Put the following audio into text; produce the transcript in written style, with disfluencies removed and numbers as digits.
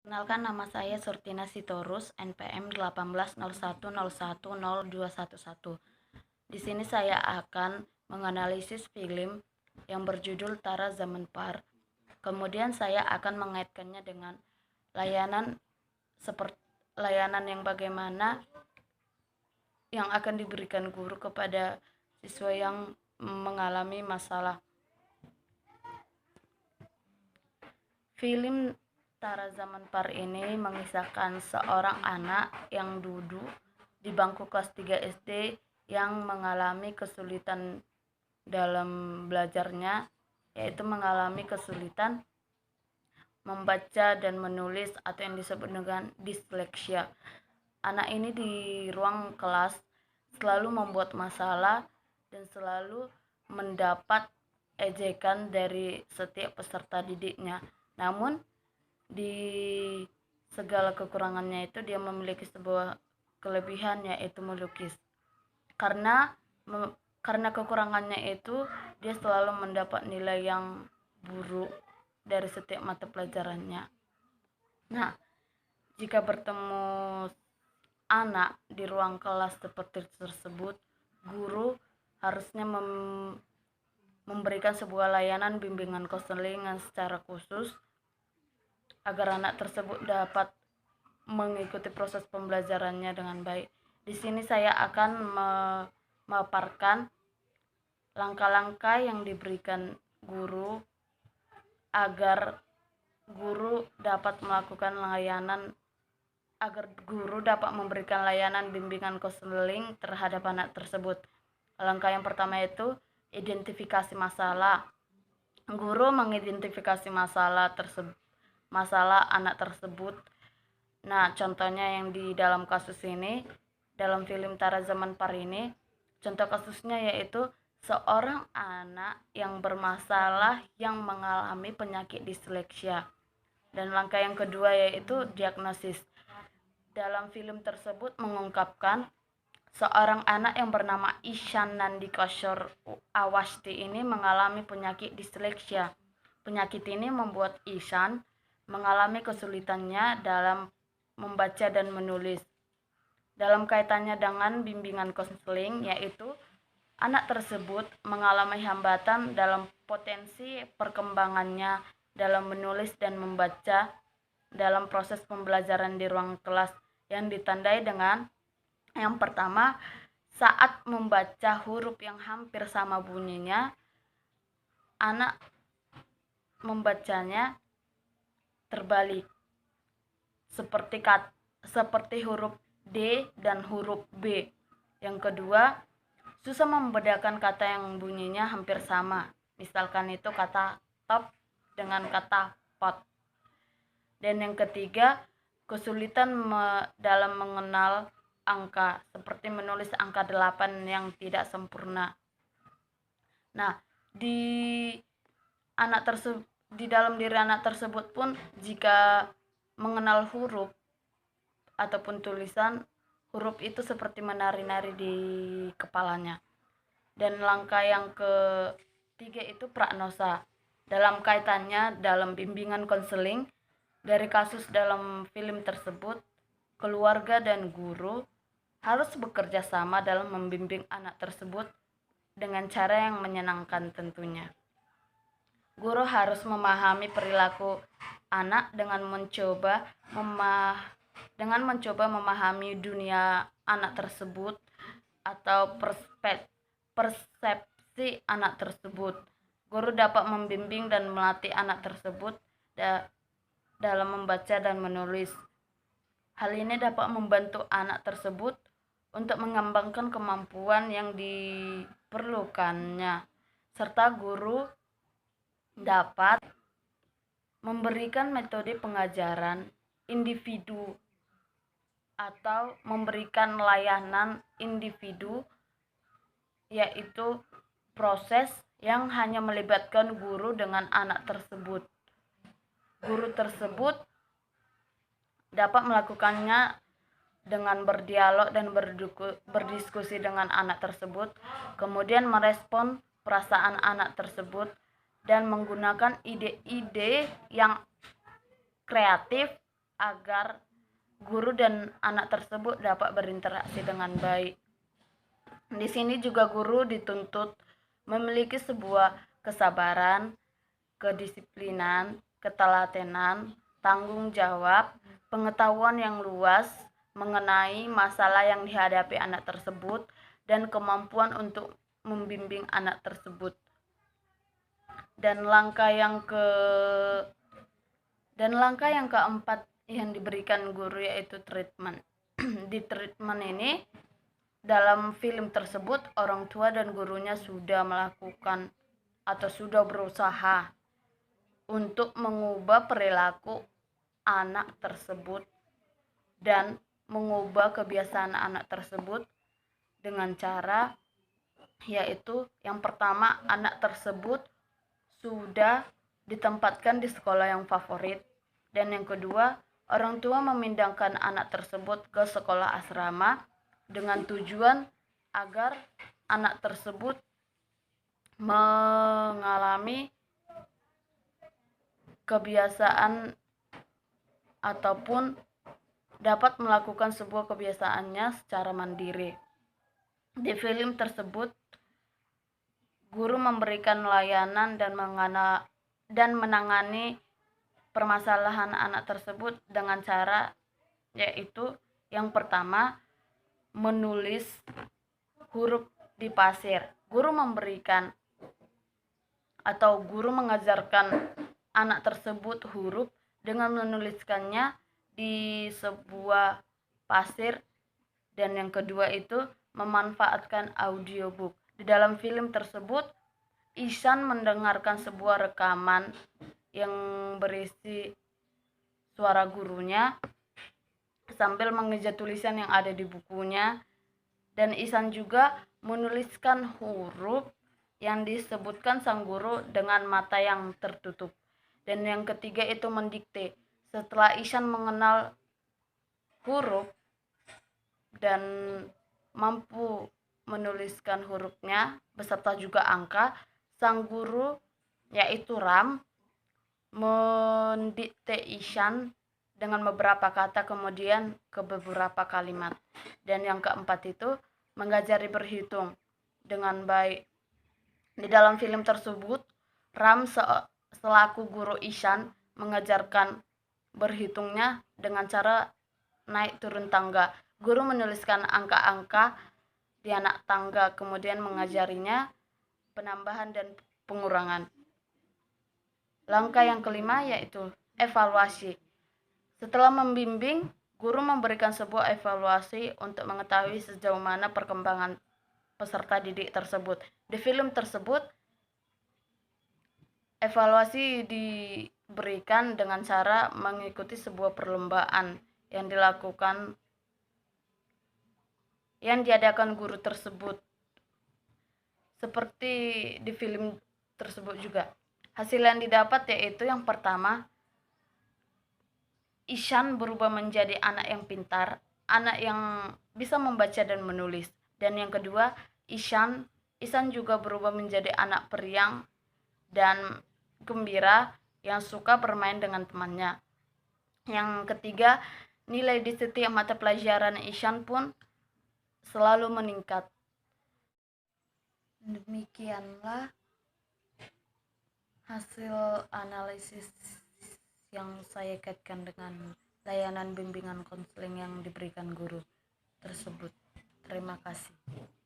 Kenalkan, nama saya Surtina Sitorus, NPM 1801010211. Di sini saya akan menganalisis film yang berjudul Tara Zaman Par. Kemudian saya akan mengaitkannya dengan layanan seperti layanan yang bagaimana yang akan diberikan guru kepada siswa yang mengalami masalah. Film Tara Zaman Par ini mengisahkan seorang anak yang duduk di bangku kelas 3 SD yang mengalami kesulitan dalam belajarnya, yaitu mengalami kesulitan membaca dan menulis atau yang disebut dengan disleksia. Anak ini di ruang kelas selalu membuat masalah dan selalu mendapat ejekan dari setiap peserta didiknya. Namun di segala kekurangannya itu dia memiliki sebuah kelebihan, yaitu melukis. Karena kekurangannya itu dia selalu mendapat nilai yang buruk dari setiap mata pelajarannya. Nah, jika bertemu anak di ruang kelas seperti tersebut, guru harusnya memberikan sebuah layanan bimbingan konseling secara khusus agar anak tersebut dapat mengikuti proses pembelajarannya dengan baik. Di sini saya akan memaparkan langkah-langkah yang diberikan guru agar guru dapat memberikan layanan bimbingan konseling terhadap anak tersebut. Langkah yang pertama itu identifikasi masalah. Guru mengidentifikasi masalah anak tersebut. Nah, contohnya yang di dalam kasus ini, dalam film Tara Zaman Par ini, contoh kasusnya yaitu seorang anak yang bermasalah yang mengalami penyakit disleksia. Dan langkah yang kedua yaitu diagnosis. Dalam film tersebut mengungkapkan seorang anak yang bernama Ishan Nandikishore Awasthi ini mengalami penyakit disleksia. Penyakit ini membuat Ishan mengalami kesulitannya dalam membaca dan menulis. Dalam kaitannya dengan bimbingan konseling, yaitu anak tersebut mengalami hambatan dalam potensi perkembangannya dalam menulis dan membaca dalam proses pembelajaran di ruang kelas yang ditandai dengan yang pertama, saat membaca huruf yang hampir sama bunyinya, anak membacanya terbalik, seperti huruf D dan huruf B. Yang kedua, susah membedakan kata yang bunyinya hampir sama. Misalkan itu kata top dengan kata pot. Dan yang ketiga, kesulitan dalam mengenal angka, seperti menulis angka 8 yang tidak sempurna. Nah, di dalam diri anak tersebut pun, jika mengenal huruf ataupun tulisan, huruf itu seperti menari-nari di kepalanya. Dan langkah yang ketiga itu pragnosa. Dalam kaitannya dalam bimbingan konseling, dari kasus dalam film tersebut, keluarga dan guru harus bekerja sama dalam membimbing anak tersebut dengan cara yang menyenangkan tentunya. Guru harus memahami perilaku anak dengan mencoba memahami dunia anak tersebut atau persepsi anak tersebut. Guru dapat membimbing dan melatih anak tersebut dalam membaca dan menulis. Hal ini dapat membantu anak tersebut untuk mengembangkan kemampuan yang diperlukannya, serta guru dapat memberikan metode pengajaran individu atau memberikan layanan individu, yaitu proses yang hanya melibatkan guru dengan anak tersebut. Guru tersebut dapat melakukannya dengan berdialog dan berdiskusi dengan anak tersebut, kemudian merespon perasaan anak tersebut dan menggunakan ide-ide yang kreatif agar guru dan anak tersebut dapat berinteraksi dengan baik. Di sini juga guru dituntut memiliki sebuah kesabaran, kedisiplinan, ketelatenan, tanggung jawab, pengetahuan yang luas mengenai masalah yang dihadapi anak tersebut, dan kemampuan untuk membimbing anak tersebut. Dan langkah yang keempat yang diberikan guru yaitu treatment. Di treatment ini, dalam film tersebut, orang tua dan gurunya sudah melakukan atau sudah berusaha untuk mengubah perilaku anak tersebut dan mengubah kebiasaan anak tersebut dengan cara, yaitu yang pertama, anak tersebut sudah ditempatkan di sekolah yang favorit, dan yang kedua, orang tua memindahkan anak tersebut ke sekolah asrama dengan tujuan agar anak tersebut mengalami kebiasaan ataupun dapat melakukan sebuah kebiasaannya secara mandiri. Di film tersebut, guru memberikan layanan dan menangani permasalahan anak tersebut dengan cara, yaitu yang pertama, menulis huruf di pasir. Guru mengajarkan anak tersebut huruf dengan menuliskannya di sebuah pasir, dan yang kedua itu memanfaatkan audiobook. Di dalam film tersebut, Ihsan mendengarkan sebuah rekaman yang berisi suara gurunya sambil mengejar tulisan yang ada di bukunya, dan Ihsan juga menuliskan huruf yang disebutkan sang guru dengan mata yang tertutup. Dan yang ketiga itu mendikte. Setelah Ihsan mengenal huruf dan mampu menuliskan hurufnya beserta juga angka, sang guru yaitu Ram mendikte Ihsan dengan beberapa kata kemudian ke beberapa kalimat. Dan yang keempat itu mengajari berhitung dengan baik. Di dalam film tersebut, Ram selaku guru Ihsan mengajarkan berhitungnya dengan cara naik turun tangga. Guru menuliskan angka-angka di anak tangga, kemudian mengajarinya penambahan dan pengurangan. Langkah yang kelima yaitu evaluasi. Setelah membimbing, guru memberikan sebuah evaluasi untuk mengetahui sejauh mana perkembangan peserta didik tersebut. Di film tersebut, evaluasi diberikan dengan cara mengikuti sebuah perlombaan yang diadakan guru tersebut. Seperti di film tersebut juga. Hasil yang didapat yaitu yang pertama, Ihsan berubah menjadi anak yang pintar, anak yang bisa membaca dan menulis. Dan yang kedua, Ihsan juga berubah menjadi anak periang dan gembira yang suka bermain dengan temannya. Yang ketiga, nilai di setiap mata pelajaran Ihsan pun selalu meningkat. Demikianlah hasil analisis yang saya kaitkan dengan layanan bimbingan konseling yang diberikan guru tersebut. Terima kasih.